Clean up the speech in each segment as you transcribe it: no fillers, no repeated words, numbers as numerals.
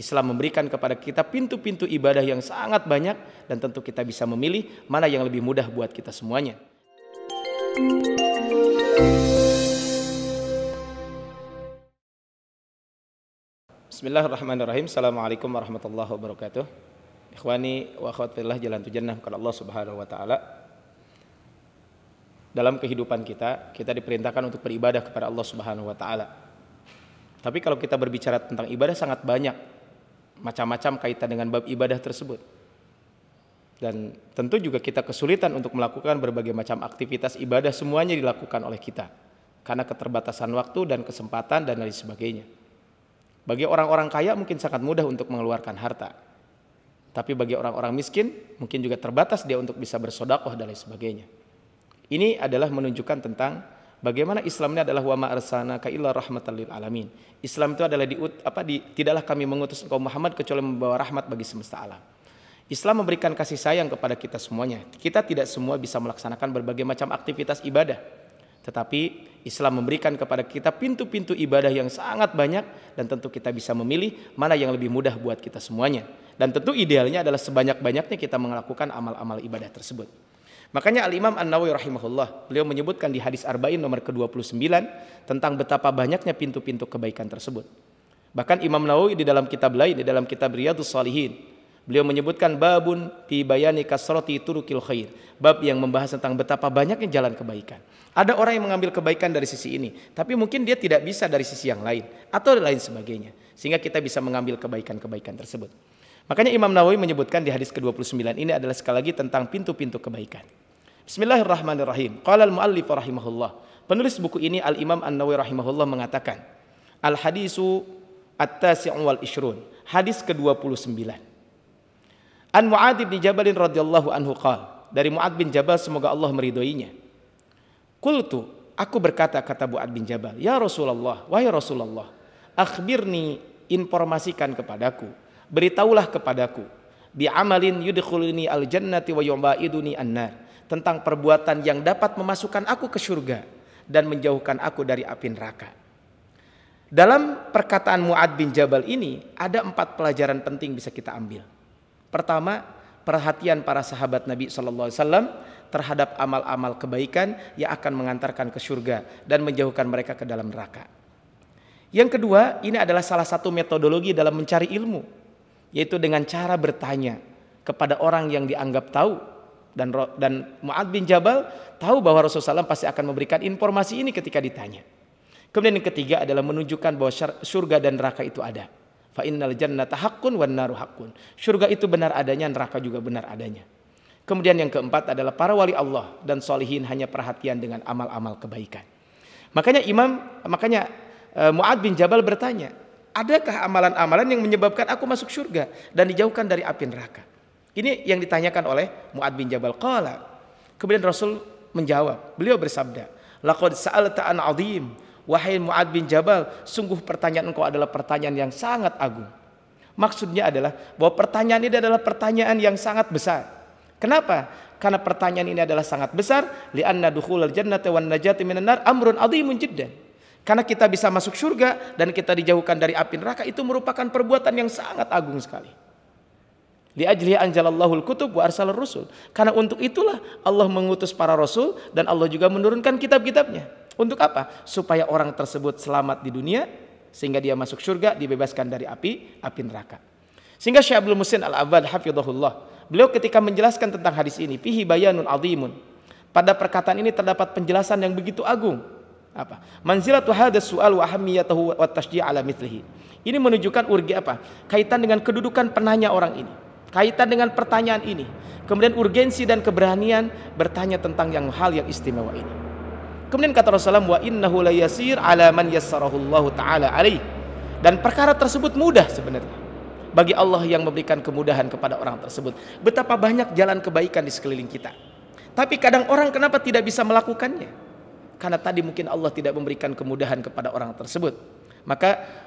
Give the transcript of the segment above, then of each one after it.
Islam memberikan kepada kita pintu-pintu ibadah yang sangat banyak dan tentu kita bisa memilih mana yang lebih mudah buat kita semuanya. Bismillahirrahmanirrahim. Assalamualaikum warahmatullahi wabarakatuh. Ikhwani wa akhwat fillah, jalan tujannah kepada Allah Subhanahu wa taala. Dalam kehidupan kita diperintahkan untuk beribadah kepada Allah Subhanahu wa taala. Tapi kalau kita berbicara tentang ibadah sangat banyak macam-macam kaitan dengan bab ibadah tersebut. Dan tentu juga kita kesulitan untuk melakukan berbagai macam aktivitas ibadah, semuanya dilakukan oleh kita karena keterbatasan waktu dan kesempatan dan lain sebagainya. Bagi orang-orang kaya mungkin sangat mudah untuk mengeluarkan harta. Tapi bagi orang-orang miskin mungkin juga terbatas dia untuk bisa bersedekah dan lain sebagainya. Ini adalah menunjukkan tentang bagaimana Islam ini adalah wa ma arsalnaka illa rahmatan lil alamin. Islam itu adalah tidaklah kami mengutus engkau Muhammad kecuali membawa rahmat bagi semesta alam. Islam memberikan kasih sayang kepada kita semuanya. Kita tidak semua bisa melaksanakan berbagai macam aktivitas ibadah. Tetapi Islam memberikan kepada kita pintu-pintu ibadah yang sangat banyak dan tentu kita bisa memilih mana yang lebih mudah buat kita semuanya. Dan tentu idealnya adalah sebanyak-banyaknya kita melakukan amal-amal ibadah tersebut. Makanya Al-Imam An-Nawawi rahimahullah, beliau menyebutkan di hadis Arba'in nomor ke-29 tentang betapa banyaknya pintu-pintu kebaikan tersebut. Bahkan Imam Nawawi di dalam kitab lain, di dalam kitab Riyadhus Shalihin, beliau menyebutkan babun fi bayani kasrati turukil khair, bab yang membahas tentang betapa banyaknya jalan kebaikan. Ada orang yang mengambil kebaikan dari sisi ini, tapi mungkin dia tidak bisa dari sisi yang lain atau lain sebagainya, sehingga kita bisa mengambil kebaikan-kebaikan tersebut. Makanya Imam Nawawi menyebutkan di hadis ke-29 ini adalah sekali lagi tentang pintu-pintu kebaikan. Bismillahirrahmanirrahim. Qala al-muallif rahimahullah. Penulis buku ini Al-Imam An-Nawawi rahimahullah mengatakan, Al-hadisu at-tasi'u wal ishrun. Hadis ke-29. An Mu'adz bin Jabal radhiyallahu anhu qala. Dari Mu'adz bin Jabal, semoga Allah meridhoinya. Qultu, aku berkata, kata Mu'adz bin Jabal, ya Rasulullah, wahai Rasulullah, akhbirni, informasikan kepadaku, beritahulah kepadaku, bi amalin yudkhuluni al-jannati wa yubaiduni an-nar, tentang perbuatan yang dapat memasukkan aku ke surga dan menjauhkan aku dari api neraka. Dalam perkataan Mu'adz bin Jabal ini ada 4 pelajaran penting bisa kita ambil. Pertama, perhatian para sahabat Nabi SAW terhadap amal-amal kebaikan yang akan mengantarkan ke surga dan menjauhkan mereka ke dalam neraka. Yang kedua, ini adalah salah satu metodologi dalam mencari ilmu, yaitu dengan cara bertanya kepada orang yang dianggap tahu. Dan Mu'adz bin Jabal tahu bahwa Rasulullah SAW pasti akan memberikan informasi ini ketika ditanya. Kemudian yang ketiga adalah menunjukkan bahwa surga dan neraka itu ada. Fa innal jannata haqqun wan naru haqqun. Surga itu benar adanya, neraka juga benar adanya. Kemudian yang keempat adalah para wali Allah dan sholihin hanya perhatian dengan amal-amal kebaikan. Makanya Mu'adz bin Jabal bertanya, adakah amalan-amalan yang menyebabkan aku masuk surga dan dijauhkan dari api neraka? Ini yang ditanyakan oleh Mu'adz bin Jabal. Qala. Kemudian Rasul menjawab, beliau bersabda, laqad sa'alta an 'azim. Wahai Mu'adz bin Jabal, sungguh pertanyaan engkau adalah pertanyaan yang sangat agung. Maksudnya adalah bahwa pertanyaan ini adalah pertanyaan yang sangat besar. Kenapa? Karena pertanyaan ini adalah sangat besar. Li'anna dukhulal jannati wan najati minan nar amrun 'azimun jiddan. Karena kita bisa masuk surga dan kita dijauhkan dari api neraka itu merupakan perbuatan yang sangat agung sekali. Li ajlihi anzalallahu al-kutub wa arsalar rusul. Karena untuk itulah Allah mengutus para rasul dan Allah juga menurunkan kitab-kitabnya. Untuk apa? Supaya orang tersebut selamat di dunia sehingga dia masuk surga, dibebaskan dari api neraka. Sehingga Syekh Abdul Muhsin Al-Abbad hafizahullah, beliau ketika menjelaskan tentang hadis ini, fihi bayanun azimun. Pada perkataan ini terdapat penjelasan yang begitu agung. Apa? Manzilatu hadzal su'al wa ahammiyatuhu wa tasydih' ala mithlihi. Ini menunjukkan kaitan dengan kedudukan penanya orang ini. Kaitan dengan pertanyaan ini. Kemudian urgensi dan keberanian bertanya tentang hal yang istimewa ini. Kemudian kata Rasulullah, wa innahu la yasir ala man yassarahu Allah taala alaih. Dan perkara tersebut mudah sebenarnya bagi Allah yang memberikan kemudahan kepada orang tersebut. Betapa banyak jalan kebaikan di sekeliling kita. Tapi kadang orang kenapa tidak bisa melakukannya? Karena tadi mungkin Allah tidak memberikan kemudahan kepada orang tersebut. Maka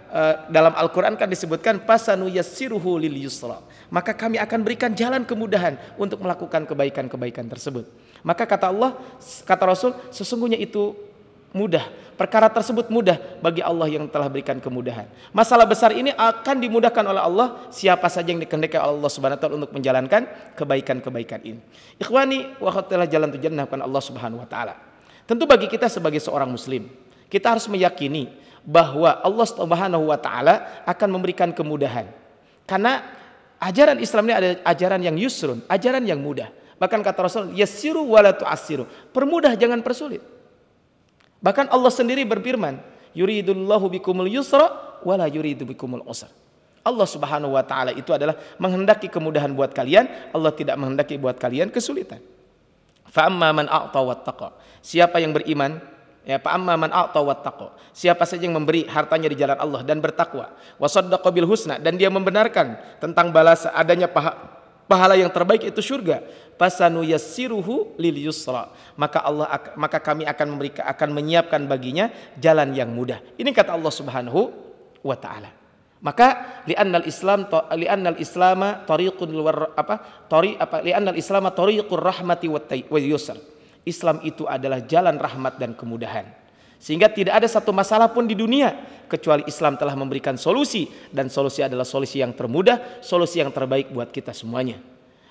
dalam Al-Quran kan disebutkan pasanu yassiruhu lil yusra. Maka kami akan berikan jalan kemudahan untuk melakukan kebaikan-kebaikan tersebut. Maka kata Allah, kata Rasul, sesungguhnya itu mudah. Perkara tersebut mudah bagi Allah yang telah berikan kemudahan. Masalah besar ini akan dimudahkan oleh Allah siapa saja yang dikehendaki oleh Allah Subhanahu wa taala untuk menjalankan kebaikan-kebaikan ini. Ikhwani wa akhwati jalan jannah Allah Subhanahu wa taala. Tentu bagi kita sebagai seorang muslim, kita harus meyakini bahwa Allah Subhanahu wa taala akan memberikan kemudahan. Karena ajaran Islam ini ada ajaran yang yusrun, ajaran yang mudah. Bahkan kata Rasul, yassiru wa la tu'assiru. Permudah, jangan persulit. Bahkan Allah sendiri berfirman, yuridullahu bikumul yusra wa la yuridu bikumul usra. Allah Subhanahu wa taala itu adalah menghendaki kemudahan buat kalian, Allah tidak menghendaki buat kalian kesulitan. Fa amma man a'ta wattaqa. Siapa yang beriman, ya, fa amma man a'ta wattaqa. Siapa saja yang memberi hartanya di jalan Allah dan bertakwa, wa saddaqa bil husna, dan dia membenarkan tentang balas adanya pahala yang terbaik itu surga, fasanu yassiruhu lil yusra, maka kami akan menyiapkan baginya jalan yang mudah. Ini kata Allah Subhanahu wa taala. Maka li'annal islama tariqur rahmati wa yusr. Islam itu adalah jalan rahmat dan kemudahan. Sehingga tidak ada satu masalah pun di dunia kecuali Islam telah memberikan solusi, dan solusi adalah solusi yang termudah, solusi yang terbaik buat kita semuanya.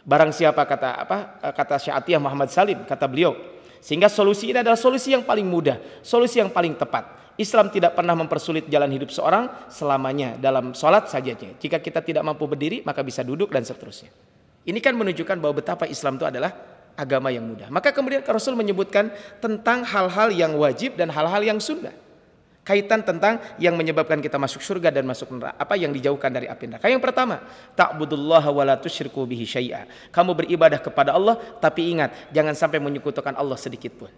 Barang siapa kata Syekh Atiyah Muhammad Salim, kata beliau, sehingga solusi ini adalah solusi yang paling mudah, solusi yang paling tepat. Islam tidak pernah mempersulit jalan hidup seorang selamanya dalam sholat saja. Jika kita tidak mampu berdiri maka bisa duduk dan seterusnya. Ini kan menunjukkan bahwa betapa Islam itu adalah agama yang mudah. Maka kemudian Rasul menyebutkan tentang hal-hal yang wajib dan hal-hal yang sunnah. Kaitan tentang yang menyebabkan kita masuk surga dan masuk neraka, yang dijauhkan dari api neraka. Yang pertama, ta'budullaha wa la tusyriku bihi syai'a. Kamu beribadah kepada Allah, tapi ingat jangan sampai menyekutukan Allah sedikit pun.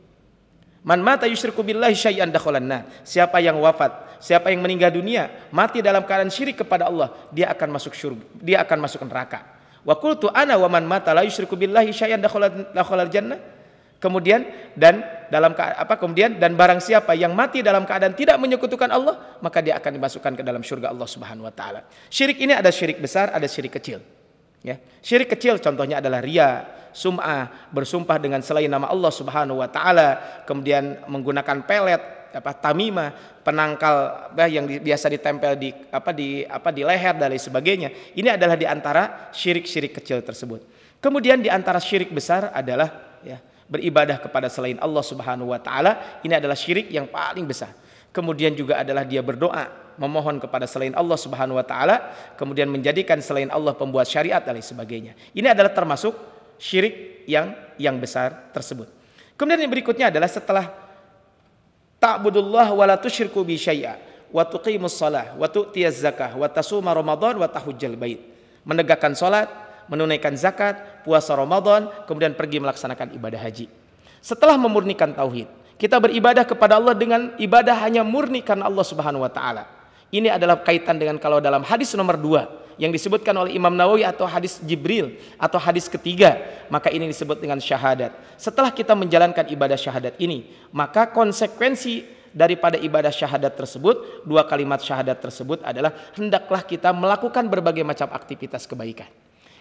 Man mata yusyriku billahi syai'an dakhalan nar. Siapa yang wafat, siapa yang meninggal dunia mati dalam keadaan syirik kepada Allah, dia akan masuk surga, dia akan masuk neraka. Wa qultu ana wa man mata la yusyriku billahi syai'an dakhalal jannah. Kemudian dan barang siapa yang mati dalam keadaan tidak menyekutukan Allah, maka dia akan dimasukkan ke dalam surga Allah Subhanahu wa taala. Syirik ini ada syirik besar, ada syirik kecil. Ya. Syirik kecil contohnya adalah riya, sum'ah, bersumpah dengan selain nama Allah Subhanahu wa taala, kemudian menggunakan pelet, tamimah, penangkal yang biasa ditempel di leher dan lain sebagainya. Ini adalah di antara syirik-syirik kecil tersebut. Kemudian di antara syirik besar adalah beribadah kepada selain Allah Subhanahu wa taala. Ini adalah syirik yang paling besar. Kemudian juga adalah dia berdoa, memohon kepada selain Allah Subhanahu wa taala, kemudian menjadikan selain Allah pembuat syariat dan lain sebagainya. Ini adalah termasuk syirik yang besar tersebut. Kemudian yang berikutnya adalah setelah ta'budullah wa la tusyriku bi syai'a wa tuqimus shalah wa tu'tiyaz zakah wa tasuma ramadan wa tahujjal bait. Menegakkan salat, menunaikan zakat, puasa Ramadan, kemudian pergi melaksanakan ibadah haji. Setelah memurnikan tauhid, kita beribadah kepada Allah dengan ibadah hanya murni karena Allah Subhanahu wa taala. Ini adalah kaitan dengan kalau dalam hadis nomor 2 yang disebutkan oleh Imam Nawawi atau hadis Jibril atau hadis ketiga, maka ini disebut dengan syahadat. Setelah kita menjalankan ibadah syahadat ini, maka konsekuensi daripada ibadah syahadat tersebut, 2 kalimat syahadat tersebut adalah hendaklah kita melakukan berbagai macam aktivitas kebaikan.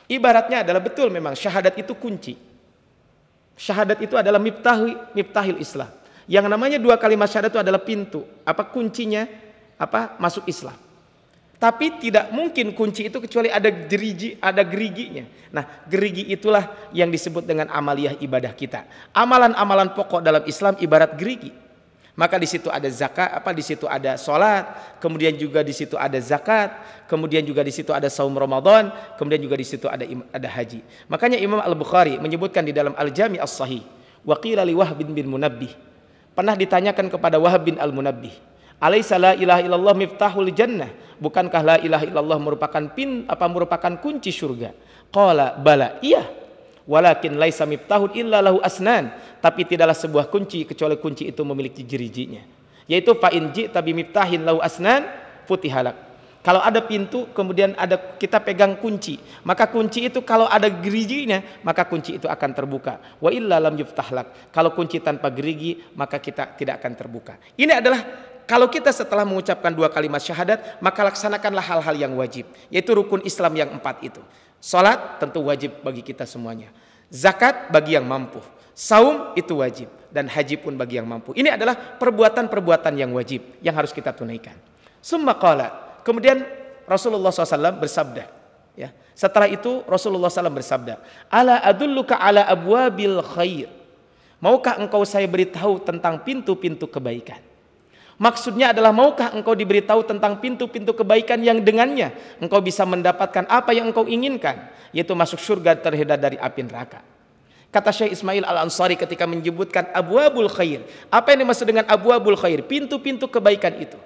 Ibaratnya adalah betul memang syahadat itu kunci. Syahadat itu adalah miftahil Islam. Yang namanya 2 kalimat syahadat itu adalah pintu, kuncinya masuk Islam. Tapi tidak mungkin kunci itu kecuali ada geriginya. Nah, gerigi itulah yang disebut dengan amaliyah ibadah kita. Amalan-amalan pokok dalam Islam ibarat gerigi. Maka di situ ada zakat, di situ ada sholat, kemudian juga di situ ada zakat, kemudian juga di situ ada saum Ramadan, kemudian juga di situ ada haji. Makanya Imam Al-Bukhari menyebutkan di dalam Al-Jami' As-Sahih, wa qila li Wahb bin Munabbih. Pernah ditanyakan kepada Wahb bin Al-Munabbih, "Alaisa la ilaha illallah miftahul jannah?" Bukankah la ilaha illallah merupakan kunci surga? Qala bala, iya. Walakin laisa miftahun illa lahu asnan, tapi tidaklah sebuah kunci kecuali kunci itu memiliki jerijinya, yaitu fa in ji'ta bi miftahin lahu asnan futihalak. Kalau ada pintu kemudian kita pegang kunci, maka kunci itu kalau ada geriginya maka kunci itu akan terbuka. Wa illa lam yuftahlak. Kalau kunci tanpa gerigi maka kita tidak akan terbuka. Ini adalah kalau kita setelah mengucapkan 2 kalimat syahadat, maka laksanakanlah hal-hal yang wajib, yaitu rukun Islam yang 4 itu. Salat tentu wajib bagi kita semuanya. Zakat bagi yang mampu. Saum itu wajib dan haji pun bagi yang mampu. Ini adalah perbuatan-perbuatan yang wajib yang harus kita tunaikan. Summa qala, kemudian Rasulullah SAW bersabda, ya. Setelah itu Rasulullah SAW bersabda, ala adulluka ala abwabil khair. Maukah engkau saya beritahu tentang pintu-pintu kebaikan? Maksudnya adalah maukah engkau diberitahu tentang pintu-pintu kebaikan yang dengannya engkau bisa mendapatkan apa yang engkau inginkan, yaitu masuk surga terhindar dari api neraka. Kata Syekh Ismail Al-Ansari ketika menyebutkan abwabul khair, apa yang dimaksud dengan abwabul khair? Pintu-pintu kebaikan itu.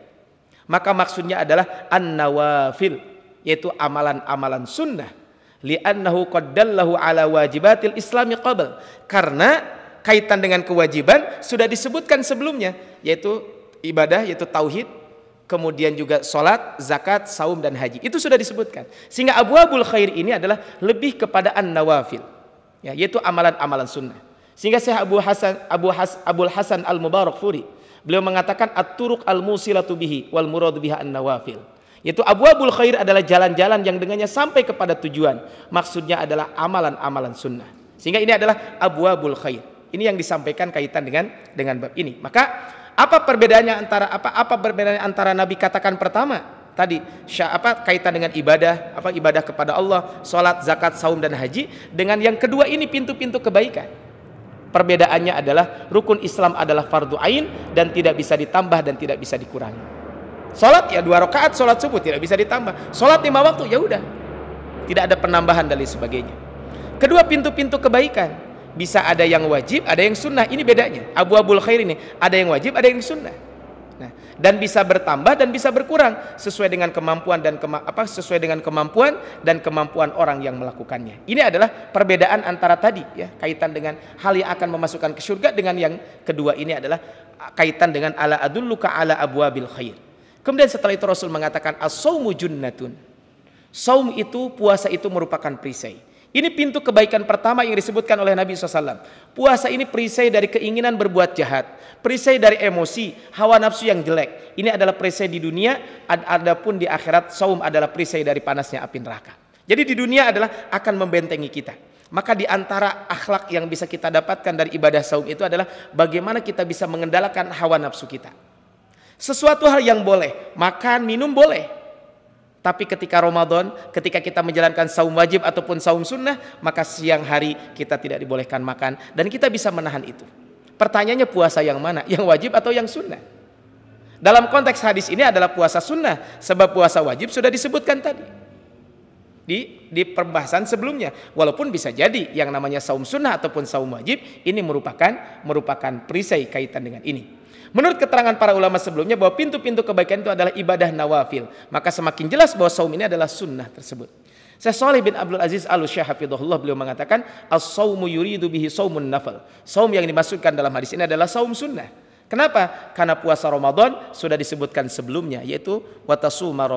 Maka maksudnya adalah an-nawafil, yaitu amalan-amalan sunnah. Li'annahu qaddallahu ala wajibatil islami qabl. Karena kaitan dengan kewajiban sudah disebutkan sebelumnya, yaitu ibadah, yaitu tauhid, kemudian juga sholat, zakat, saum dan haji. Itu sudah disebutkan. Sehingga abwabul khair ini adalah lebih kepada an-nawafil, ya, yaitu amalan-amalan sunnah. Sehingga Syekh Abul Hasan Al-Mubarakfuri, beliau mengatakan at-turuq al-musilatu bihi wal muradu biha an-nawafil. Yaitu abwabul khair adalah jalan-jalan yang dengannya sampai kepada tujuan. Maksudnya adalah amalan-amalan sunnah. Sehingga ini adalah abwabul khair. Ini yang disampaikan kaitan dengan bab ini. Maka apa perbedaannya antara Nabi katakan pertama tadi kaitan dengan ibadah kepada Allah, salat, zakat, saum dan haji, dengan yang kedua ini pintu-pintu kebaikan. Perbedaannya adalah rukun Islam adalah fardu ain dan tidak bisa ditambah dan tidak bisa dikurangi. Salat ya 2 rakaat salat subuh tidak bisa ditambah. Salat 5 waktu ya udah. Tidak ada penambahan dan lain sebagainya. Kedua pintu-pintu kebaikan, bisa ada yang wajib, ada yang sunnah. Ini bedanya. Abwabul khair ini ada yang wajib, ada yang sunnah. Nah, dan bisa bertambah dan bisa berkurang sesuai dengan kemampuan dan kemampuan orang yang melakukannya. Ini adalah perbedaan antara tadi, ya, kaitan dengan hal yang akan memasukkan ke surga, dengan yang kedua ini adalah kaitan dengan ala adulluka ala abwabil khair. Kemudian setelah itu Rasul mengatakan as-saumu junnatun. Saum itu, puasa itu merupakan perisai. Ini pintu kebaikan pertama yang disebutkan oleh Nabi SAW. Puasa ini perisai dari keinginan berbuat jahat, perisai dari emosi, hawa nafsu yang jelek. Ini adalah perisai di dunia, adapun di akhirat saum adalah perisai dari panasnya api neraka. Jadi di dunia adalah akan membentengi kita. Maka di antara akhlak yang bisa kita dapatkan dari ibadah saum itu adalah bagaimana kita bisa mengendalikan hawa nafsu kita. Sesuatu hal yang boleh, makan, minum boleh. Tapi ketika Ramadan, ketika kita menjalankan saum wajib ataupun saum sunnah, maka siang hari kita tidak dibolehkan makan dan kita bisa menahan itu. Pertanyaannya puasa yang mana? Yang wajib atau yang sunnah? Dalam konteks hadis ini adalah puasa sunnah, sebab puasa wajib sudah disebutkan tadi di pembahasan sebelumnya. Walaupun bisa jadi yang namanya saum sunnah ataupun saum wajib ini merupakan perisai kaitan dengan ini. Menurut keterangan para ulama sebelumnya bahwa pintu-pintu kebaikan itu adalah ibadah nawafil, maka semakin jelas bahwa saum ini adalah sunnah tersebut. Syekh Shalih bin Abdul Aziz Al-Syekh hafizahullah, beliau mengatakan as-saumu yuridu bihi saumun nafal. Saum yang dimaksudkan dalam hadis ini adalah saum sunnah. Kenapa? Karena puasa Ramadan sudah disebutkan sebelumnya, yaitu watasuma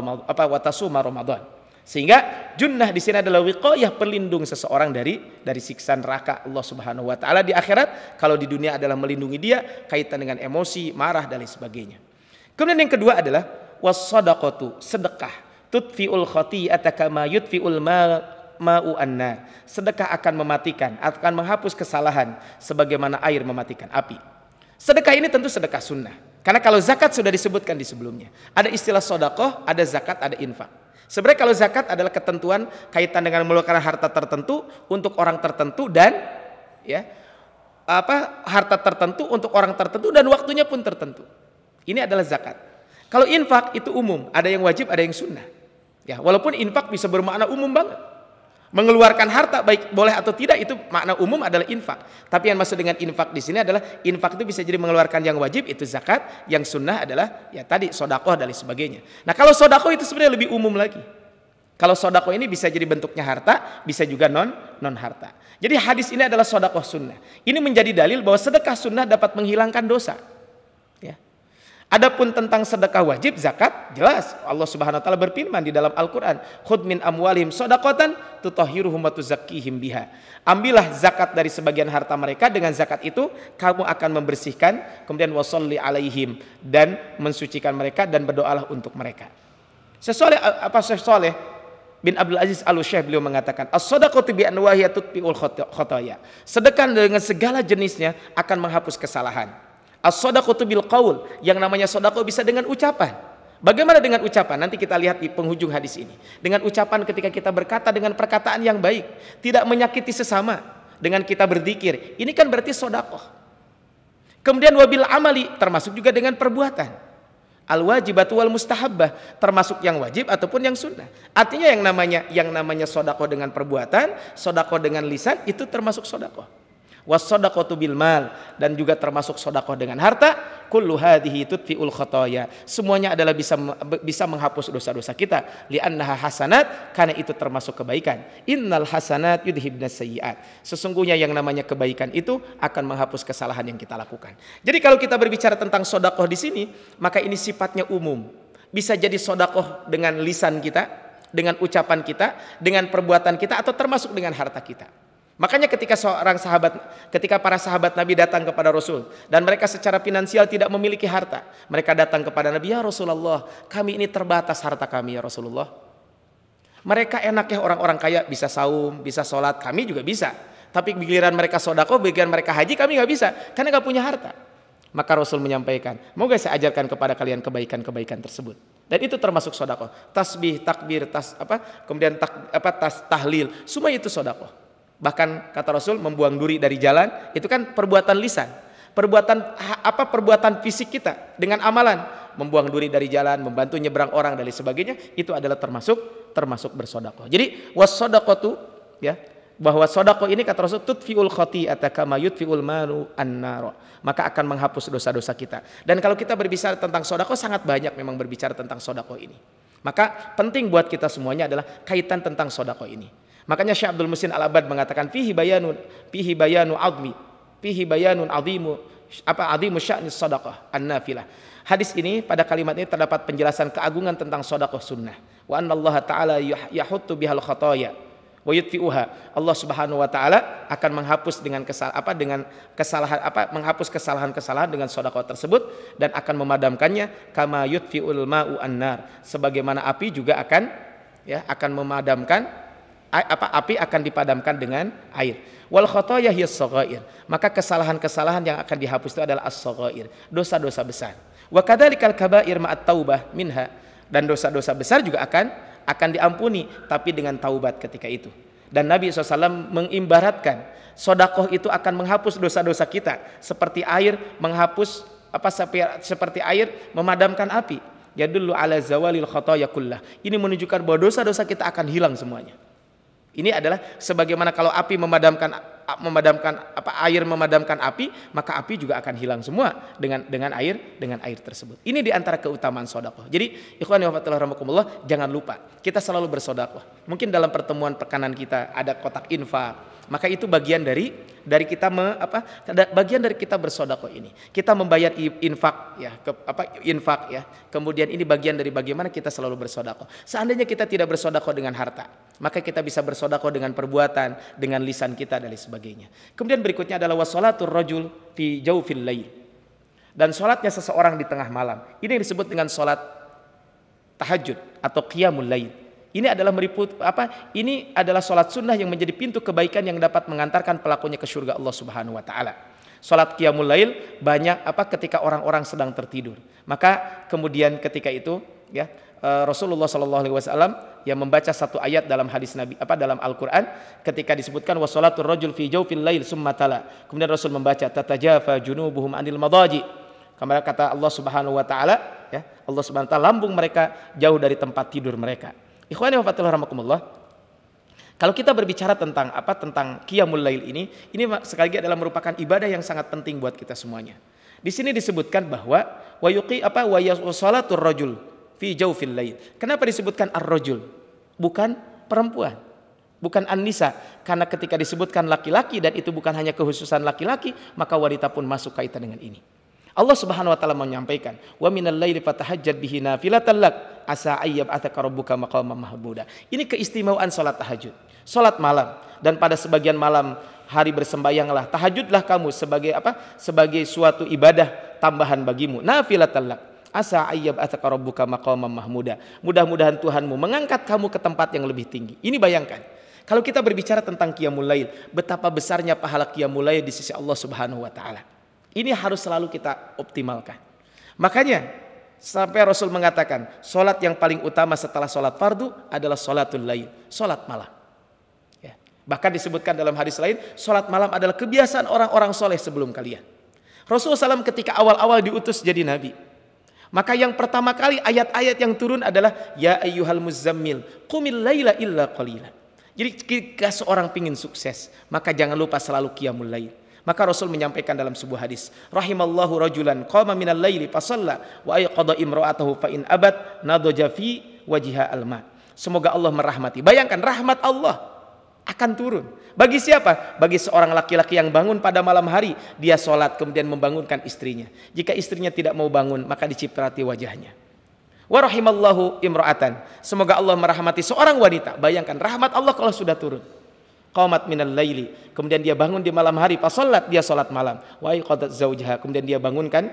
Ramadan. Sehingga junnah di sini adalah wiqayah, pelindung seseorang dari siksa neraka Allah Subhanahu wa taala di akhirat. Kalau di dunia adalah melindungi dia kaitan dengan emosi, marah dan lain sebagainya. Kemudian yang kedua adalah was-shadaqatu, sedekah. Tudfi'ul khati'ata kama yudfi'ul ma'u annar. Sedekah akan mematikan, akan menghapus kesalahan sebagaimana air mematikan api. Sedekah ini tentu sedekah sunnah. Karena kalau zakat sudah disebutkan di sebelumnya. Ada istilah sedekah, ada zakat, ada infak. Sebenarnya kalau zakat adalah ketentuan kaitan dengan mengeluarkan harta tertentu untuk orang tertentu dan harta tertentu untuk orang tertentu dan waktunya pun tertentu. Ini adalah zakat. Kalau infak itu umum, ada yang wajib, ada yang sunnah. Ya, walaupun infak bisa bermakna umum banget. Mengeluarkan harta baik boleh atau tidak itu makna umum adalah infak. Tapi yang maksud dengan infak di sini adalah infak itu bisa jadi mengeluarkan yang wajib itu zakat, yang sunnah adalah ya tadi sedekah dan lain sebagainya. Nah, kalau sedekah itu sebenarnya lebih umum lagi. Kalau sedekah ini bisa jadi bentuknya harta, bisa juga non harta. Jadi hadis ini adalah sedekah sunnah. Ini menjadi dalil bahwa sedekah sunnah dapat menghilangkan dosa. Ya. Adapun tentang sedekah wajib, zakat, jelas Allah Subhanahu wa taala berfirman di dalam Al-Qur'an, "Khudh min amwalihim shadaqatan tutahhiruhum wa tuzakkihim biha." Ambillah zakat dari sebagian harta mereka, dengan zakat itu kamu akan membersihkan, kemudian washolli alaihim, dan mensucikan mereka dan berdoalah untuk mereka. Syekh Shalih bin Abdul Aziz Al-Syekh beliau mengatakan, as-shadaqatu bi anwahiha tutfi'ul khotoya. Sedekah dengan segala jenisnya akan menghapus kesalahan. As-shadaqatu bil qaul, yang namanya sedekah bisa dengan ucapan. Bagaimana dengan ucapan? Nanti kita lihat di penghujung hadis ini. Dengan ucapan ketika kita berkata dengan perkataan yang baik, tidak menyakiti sesama, dengan kita berzikir, ini kan berarti sedekah. Kemudian wabil amali, termasuk juga dengan perbuatan. Al-wajibatu wal mustahabbah, termasuk yang wajib ataupun yang sunnah. Artinya yang namanya sedekah dengan perbuatan, sedekah dengan lisan, itu termasuk sedekah. Was-shadaqatu bil mal, dan juga termasuk sedekah dengan harta. Kullu hadhihi tutfi'ul khotoya, semuanya adalah bisa menghapus dosa-dosa kita. Li'annaha hasanat, karena itu termasuk kebaikan. Innal hasanat yudhibnas sayyi'at, sesungguhnya yang namanya kebaikan itu akan menghapus kesalahan yang kita lakukan. Jadi kalau kita berbicara tentang sedekah di sini, maka ini sifatnya umum. Bisa jadi sedekah dengan lisan kita, dengan ucapan kita, dengan perbuatan kita, atau termasuk dengan harta kita. Makanya ketika para sahabat Nabi datang kepada Rasul dan mereka secara finansial tidak memiliki harta, mereka datang kepada Nabi, ya Rasulullah, kami ini terbatas harta kami ya Rasulullah. Mereka enaknya orang-orang kaya bisa saum, bisa sholat, kami juga bisa. Tapi giliran mereka sedekah, giliran mereka haji, kami nggak bisa karena nggak punya harta. Maka Rasul menyampaikan, moga saya ajarkan kepada kalian kebaikan-kebaikan tersebut. Dan itu termasuk sedekah. Tasbih, takbir, kemudian tahlil, semua itu sedekah. Bahkan kata Rasul, membuang duri dari jalan itu kan perbuatan lisan. Perbuatan fisik kita dengan amalan, membuang duri dari jalan, membantu nyebrang orang dan sebagainya, itu adalah termasuk bersedekah. Jadi was-shadaqatu, ya, bahwa sedekah ini kata Rasul tutfi'ul khati'ata kama yutfi'ul manu an-nar, maka akan menghapus dosa-dosa kita. Dan kalau kita berbicara tentang sedekah, sangat banyak memang berbicara tentang sedekah ini. Maka penting buat kita semuanya adalah kaitan tentang sedekah ini. Makanya Syekh Abdul Muhsin Al-Abbad mengatakan fihi bayanu azimu sya'ni shadaqah an-nafilah. Hadis ini, pada kalimat ini terdapat penjelasan keagungan tentang sedekah sunnah. Wa anna Allah Ta'ala yahuttu bihal khotoya wa yutfi'uha. Allah Subhanahu wa taala akan menghapus menghapus kesalahan-kesalahan dengan sedekah tersebut dan akan memadamkannya kama yutfi'ul ma'u an-nar, sebagaimana api juga akan memadamkan. Api akan dipadamkan dengan air. Wal khotoyah hiyas shaghair, maka kesalahan-kesalahan yang akan dihapus itu adalah as-shaghair, dosa-dosa besar. Wa kadzalikal kaba'ir ma'at taubah minha, dan dosa-dosa besar juga akan diampuni tapi dengan taubat ketika itu. Dan Nabi SAW mengibaratkan sedekah itu akan menghapus dosa-dosa kita seperti air menghapus seperti air memadamkan api. Yadullu ala zawalil khotoya kullah. Ini menunjukkan bahwa dosa-dosa kita akan hilang semuanya. Ini adalah sebagaimana kalau api air memadamkan api, maka api juga akan hilang semua dengan air tersebut. Ini diantara keutamaan sedekah. Jadi ikhwan wa akhwat rahimakumullah, jangan lupa kita selalu bersedekah. Mungkin dalam pertemuan pekanan kita ada kotak infak, maka itu bagian dari kita bagian dari kita bersedekah ini. Kita membayar infak ya. Kemudian ini bagian dari bagaimana kita selalu bersedekah. Seandainya kita tidak bersedekah dengan harta, maka kita bisa bersedekah dengan perbuatan, dengan lisan kita dan sebagainya. Kemudian berikutnya adalah wasolatur rajul fi jawfil lail, dan sholatnya seseorang di tengah malam. Ini yang disebut dengan sholat tahajud atau qiyamul lail. Ini adalah sholat sunnah yang menjadi pintu kebaikan yang dapat mengantarkan pelakunya ke surga Allah Subhanahu wa taala. Sholat qiyamul lail banyak ketika orang-orang sedang tertidur. Maka kemudian ketika itu ya Rasulullah sallallahu alaihi wasallam yang membaca satu ayat dalam hadis Nabi dalam Al-Qur'an ketika disebutkan wasolatur rajul fi jawfil lail summa tala. Kemudian Rasul membaca tatajafa junubuhum anil madaji. Kamera kata Allah Subhanahu wa taala, ya, Allah Subhanahu wa taala lambung mereka jauh dari tempat tidur mereka. Ikhwani wa akhwati rahimakumullah. Kalau kita berbicara tentang qiyamul lail ini sekali lagi adalah merupakan ibadah yang sangat penting buat kita semuanya. Di sini disebutkan bahwa wa shalatur rajul fi jawfil lail. Kenapa disebutkan ar-rajul? Bukan perempuan, bukan an-nisa, karena ketika disebutkan laki-laki dan itu bukan hanya kekhususan laki-laki, maka wanita pun masuk kaitan dengan ini. Allah Subhanahu wa taala menyampaikan, "Wa minal laili fatahajjad bihi nafilatan lak, asa ayyab'atsaka rabbuka maqaman mahmuda." Ini keistimewaan salat tahajud, salat malam, dan pada sebagian malam hari bersembayanglah, tahajudlah kamu sebagai suatu ibadah tambahan bagimu, nafilatan lak. Asa ayyab'atsaka rabbuka maqaman mahmuda. Mudah-mudahan Tuhanmu mengangkat kamu ke tempat yang lebih tinggi. Ini bayangkan. Kalau kita berbicara tentang qiyamul lail, betapa besarnya pahala qiyamul lail di sisi Allah Subhanahu wa taala. Ini harus selalu kita optimalkan. Makanya sampai Rasul mengatakan, salat yang paling utama setelah salat fardu adalah salatul lail, salat malam. Ya. Bahkan disebutkan dalam hadis lain, salat malam adalah kebiasaan orang-orang soleh sebelum kalian. Rasulullah SAW ketika awal-awal diutus jadi nabi, maka yang pertama kali ayat-ayat yang turun adalah ya ayyuhal muzammil qumil laila illa qalila. Jadi jika seorang pingin sukses, maka jangan lupa selalu qiyamul lail. Maka Rasul menyampaikan dalam sebuah hadis, rahimallahu rajulan qama minal laili fa shalla wa ayqadha imra'atahu fa in abad nadaja fi wajhiha alma. Semoga Allah merahmati. Bayangkan rahmat Allah akan turun. Bagi siapa? Bagi seorang laki-laki yang bangun pada malam hari, dia sholat kemudian membangunkan istrinya. Jika istrinya tidak mau bangun, maka diciprati wajahnya. Wa rahimallahu imra'atan. Semoga Allah merahmati seorang wanita. Bayangkan rahmat Allah kalau sudah turun. Qamat minal laili. Kemudian dia bangun di malam hari, pas sholat dia sholat malam. Wa iqadat zaujaha. Kemudian dia bangunkan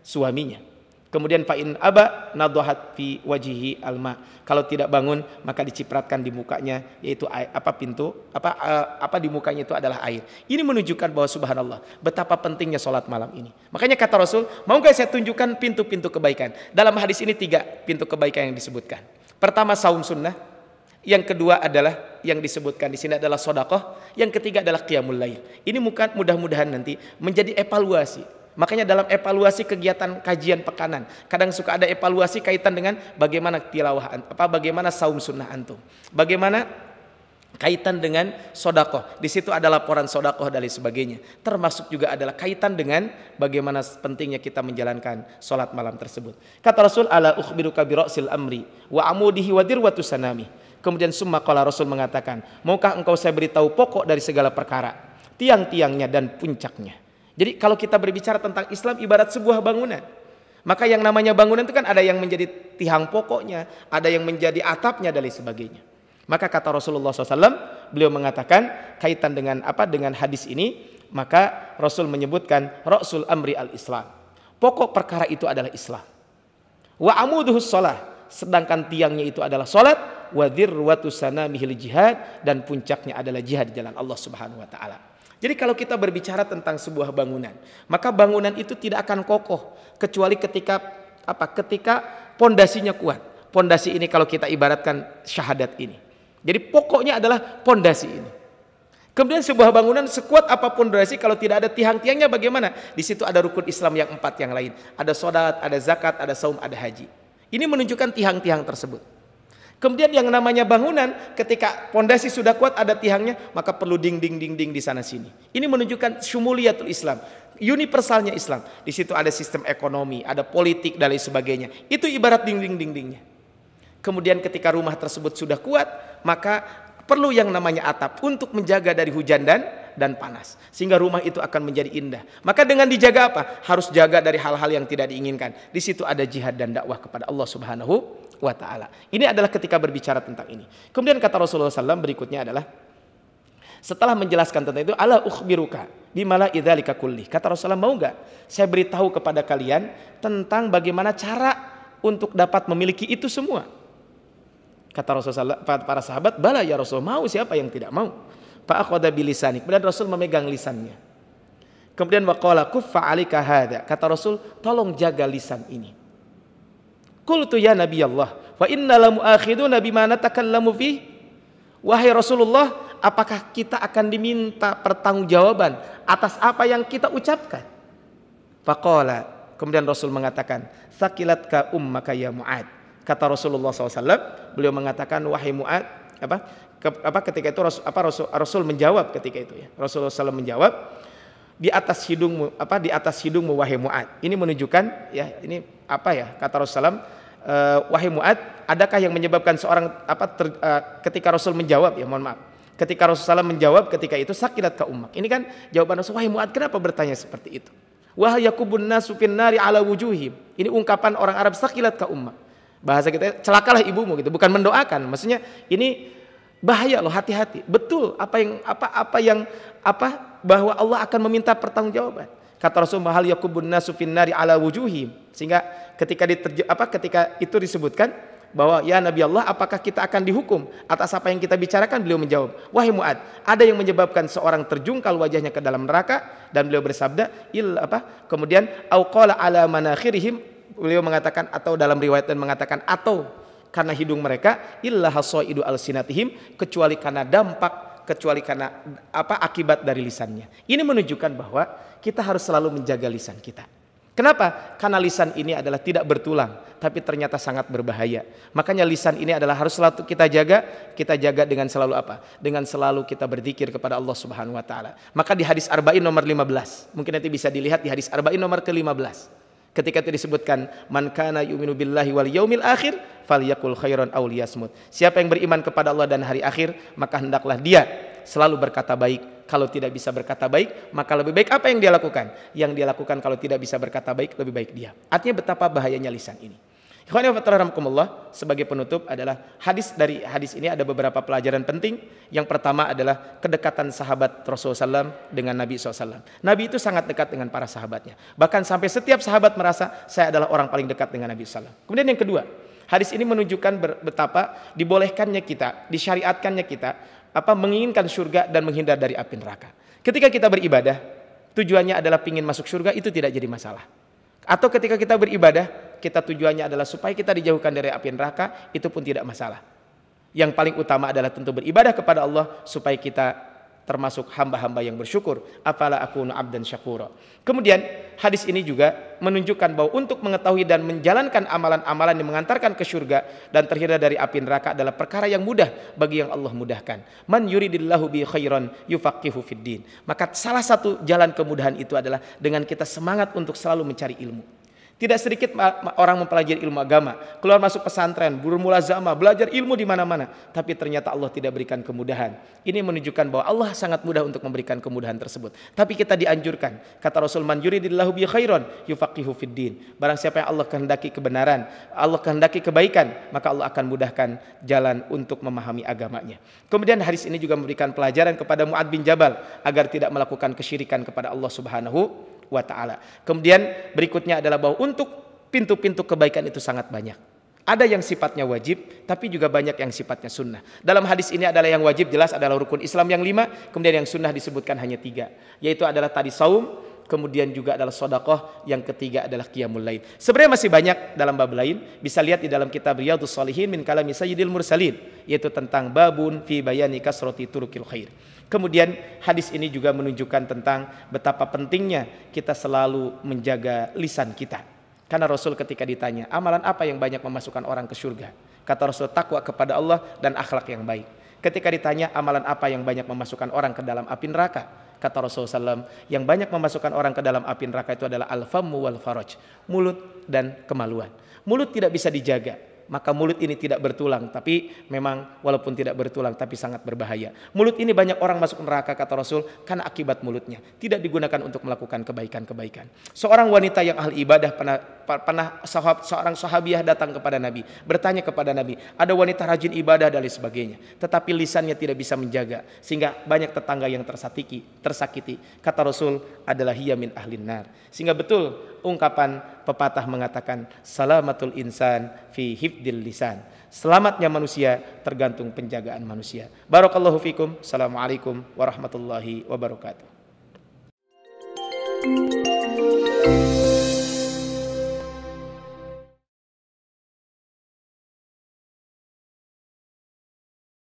suaminya. Kemudian fa'in aba nadhahat fi wajihi alma. Kalau tidak bangun maka dicipratkan di mukanya, yaitu di mukanya itu adalah air. Ini menunjukkan bahwa subhanallah betapa pentingnya sholat malam ini. Makanya kata Rasul, mau nggak saya tunjukkan pintu-pintu kebaikan? Dalam hadis ini 3 pintu kebaikan yang disebutkan. Pertama saum sunnah, yang kedua adalah yang disebutkan di sini adalah sedekah, yang ketiga adalah qiyamul lail. Ini mudah-mudahan nanti menjadi evaluasi. Makanya dalam evaluasi kegiatan kajian pekanan, kadang suka ada evaluasi kaitan dengan bagaimana tilawah, bagaimana saum sunnah antum, bagaimana kaitan dengan sedekah. Di situ ada laporan sedekah dan sebagainya. Termasuk juga adalah kaitan dengan bagaimana pentingnya kita menjalankan sholat malam tersebut. Kata Rasul, ala ukhbiruka bi ra'sil amri wa amudihi wa dirwatu sanami. Kemudian summa qala Rasul mengatakan, maukah engkau saya beritahu pokok dari segala perkara, tiang-tiangnya dan puncaknya. Jadi kalau kita berbicara tentang Islam ibarat sebuah bangunan, maka yang namanya bangunan itu kan ada yang menjadi tiang pokoknya, ada yang menjadi atapnya dan lain sebagainya. Maka kata Rasulullah SAW, beliau mengatakan kaitan dengan dengan hadis ini, maka Rasul menyebutkan Ra'sul amri al-Islam. Pokok perkara itu adalah Islam. Wa amuduhus shalah, sedangkan tiangnya itu adalah salat, wa dzirwatu sanamihil jihad, dan puncaknya adalah jihad di jalan Allah Subhanahu wa taala. Jadi kalau kita berbicara tentang sebuah bangunan, maka bangunan itu tidak akan kokoh kecuali ketika pondasinya kuat. Pondasi ini kalau kita ibaratkan syahadat ini. Jadi pokoknya adalah pondasi ini. Kemudian sebuah bangunan sekuat apapun pondasi kalau tidak ada tiang-tiangnya bagaimana? Di situ ada rukun Islam yang 4 yang lain. Ada salat, ada zakat, ada saum, ada haji. Ini menunjukkan tiang-tiang tersebut. Kemudian yang namanya bangunan, ketika pondasi sudah kuat ada tiangnya, maka perlu dinding di sana sini. Ini menunjukkan syumuliyatul Islam, universalnya Islam. Di situ ada sistem ekonomi, ada politik dan lain sebagainya. Itu ibarat dindingnya. Kemudian ketika rumah tersebut sudah kuat, maka perlu yang namanya atap untuk menjaga dari hujan dan panas, sehingga rumah itu akan menjadi indah. Maka dengan dijaga apa? Harus jaga dari hal-hal yang tidak diinginkan. Di situ ada jihad dan dakwah kepada Allah Subhanahu wa ta'ala. Ini adalah ketika berbicara tentang ini. Kemudian kata Rasulullah SAW berikutnya adalah, setelah menjelaskan tentang itu, ala ukhbiruka bimala idzalika kulli. Kata Rasulullah, mau enggak saya beritahu kepada kalian tentang bagaimana cara untuk dapat memiliki itu semua? Kata Rasulullah, para sahabat, bala ya Rasul, mau, siapa yang tidak mau? Fa akhadha bilisani. Kemudian Rasul memegang lisannya. Kemudian waqala kuffa 'alaika hadza. Kata Rasul, tolong jaga lisan ini. Qultu ya Nabi Allah, wa inna la mu'akhiduna bima natakallamu fi. Wahai Rasulullah, apakah kita akan diminta pertanggungjawaban atas apa yang kita ucapkan? Faqala, kemudian Rasul mengatakan, sakilatka ummaka ya Mu'ad. Kata Rasulullah SAW, beliau mengatakan, wahai Mu'ad, ketika itu Rasul menjawab ketika itu ya. Rasulullah SAW menjawab, di atas hidungmu wahai Mu'ad. Ini menunjukkan ya, ini kata Rasulullah, wahai Mu'ad, adakah yang menyebabkan seorang ketika Rasul menjawab ya, mohon maaf. Ketika Rasulullah menjawab ketika itu, sakilat ka ummak. Ini kan jawaban Rasul, wahai Mu'ad, kenapa bertanya seperti itu? Wa yakubun nasu finnari ala wujuhim. Ini ungkapan orang Arab, sakilat ka ummak. Bahasa kita, celakalah ibumu gitu, bukan mendoakan. Maksudnya ini bahaya loh, hati-hati. Betul bahwa Allah akan meminta pertanggungjawaban. Kata Rasul, hal yakubun nasu finnari ala wujuhim. Sehingga ketika itu disebutkan bahwa ya Nabi Allah, apakah kita akan dihukum atas apa yang kita bicarakan? Beliau menjawab, wahai Mu'ad, ada yang menyebabkan seorang terjungkal wajahnya ke dalam neraka, dan beliau bersabda kemudian au qala ala manakhirihim, beliau mengatakan, atau dalam riwayat dan mengatakan, atau karena hidung mereka, illa hasaidu alsinatihim, kecuali karena dampak, kecuali karena akibat dari lisannya. Ini menunjukkan bahwa kita harus selalu menjaga lisan kita. Kenapa? Karena lisan ini adalah tidak bertulang, tapi ternyata sangat berbahaya. Makanya lisan ini adalah harus selalu kita jaga dengan selalu dengan selalu kita berzikir kepada Allah Subhanahu wa taala. Maka di hadis Arba'in nomor 15, mungkin nanti bisa dilihat di hadis Arba'in nomor ke-15. Ketika itu disebutkan, man kana yu'minu billahi wal yaumil akhir falyakul khairan aw liyasmut. Siapa yang beriman kepada Allah dan hari akhir, maka hendaklah dia selalu berkata baik. Kalau tidak bisa berkata baik, maka lebih baik apa yang dia lakukan? Yang dia lakukan kalau tidak bisa berkata baik, lebih baik dia. Artinya betapa bahayanya lisan ini. Ikhwani wa rahmatullah, sebagai penutup adalah dari hadis ini ada beberapa pelajaran penting. Yang pertama adalah kedekatan sahabat Rasulullah SAW dengan Nabi SAW. Nabi itu sangat dekat dengan para sahabatnya. Bahkan sampai setiap sahabat merasa saya adalah orang paling dekat dengan Nabi SAW. Kemudian yang kedua, hadis ini menunjukkan betapa dibolehkannya kita, disyariatkannya kita menginginkan surga dan menghindar dari api neraka. Ketika kita beribadah, tujuannya adalah ingin masuk surga, itu tidak jadi masalah. Atau ketika kita beribadah, kita tujuannya adalah supaya kita dijauhkan dari api neraka, itu pun tidak masalah. Yang paling utama adalah tentu beribadah kepada Allah supaya kita termasuk hamba-hamba yang bersyukur. Afala akunu abdan syakura. Kemudian hadis ini juga menunjukkan bahwa untuk mengetahui dan menjalankan amalan-amalan yang mengantarkan ke surga dan terhindar dari api neraka adalah perkara yang mudah bagi yang Allah mudahkan. Man yuridillahu bi khairan yufaqihu fid din. Maka salah satu jalan kemudahan itu adalah dengan kita semangat untuk selalu mencari ilmu. Tidak sedikit orang mempelajari ilmu agama, keluar masuk pesantren, bermulazamah, belajar ilmu di mana-mana, tapi ternyata Allah tidak berikan kemudahan. Ini menunjukkan bahwa Allah sangat mudah untuk memberikan kemudahan tersebut. Tapi kita dianjurkan, kata Rasul, man yuridillahu bi khairan yufaqihu fid din. Barang siapa yang Allah kehendaki kebenaran, Allah kehendaki kebaikan, maka Allah akan mudahkan jalan untuk memahami agamanya. Kemudian hadis ini juga memberikan pelajaran kepada Mu'ad bin Jabal agar tidak melakukan kesyirikan kepada Allah Subhanahu wa ta'ala. Kemudian berikutnya adalah bahwa untuk pintu-pintu kebaikan itu sangat banyak. Ada yang sifatnya wajib, tapi juga banyak yang sifatnya sunnah. Dalam hadis ini adalah yang wajib jelas adalah rukun Islam yang 5, kemudian yang sunnah disebutkan hanya 3, yaitu adalah tadi saum, kemudian juga adalah sedekah, yang ketiga adalah qiyamul lail. Sebenarnya masih banyak dalam bab lain, bisa lihat di dalam kitab Riyadhus Shalihin min kalami sayyidil mursalin, yaitu tentang babun fi bayani kasrati turukil khair. Kemudian hadis ini juga menunjukkan tentang betapa pentingnya kita selalu menjaga lisan kita. Karena Rasul ketika ditanya, amalan apa yang banyak memasukkan orang ke surga? Kata Rasul, takwa kepada Allah dan akhlak yang baik. Ketika ditanya, amalan apa yang banyak memasukkan orang ke dalam api neraka? Kata Rasulullah SAW, yang banyak memasukkan orang ke dalam api neraka itu adalah al-fammu wal faraj, mulut dan kemaluan. Mulut tidak bisa dijaga, maka mulut ini tidak bertulang, tapi memang walaupun tidak bertulang tapi sangat berbahaya. Mulut ini banyak orang masuk neraka, kata Rasul, karena akibat mulutnya tidak digunakan untuk melakukan kebaikan-kebaikan. Seorang wanita yang ahli ibadah seorang sahabiah datang kepada Nabi, bertanya kepada Nabi, ada wanita rajin ibadah dan lain sebagainya, tetapi lisannya tidak bisa menjaga sehingga banyak tetangga yang tersakiti. Kata Rasul, adalah hiya min ahlin nar. Sehingga betul ungkapan pepatah mengatakan, salamatul insan fi hifdil lisan. Selamatnya manusia tergantung penjagaan manusia. Barakallahu fikum. Assalamualaikum warahmatullahi wabarakatuh.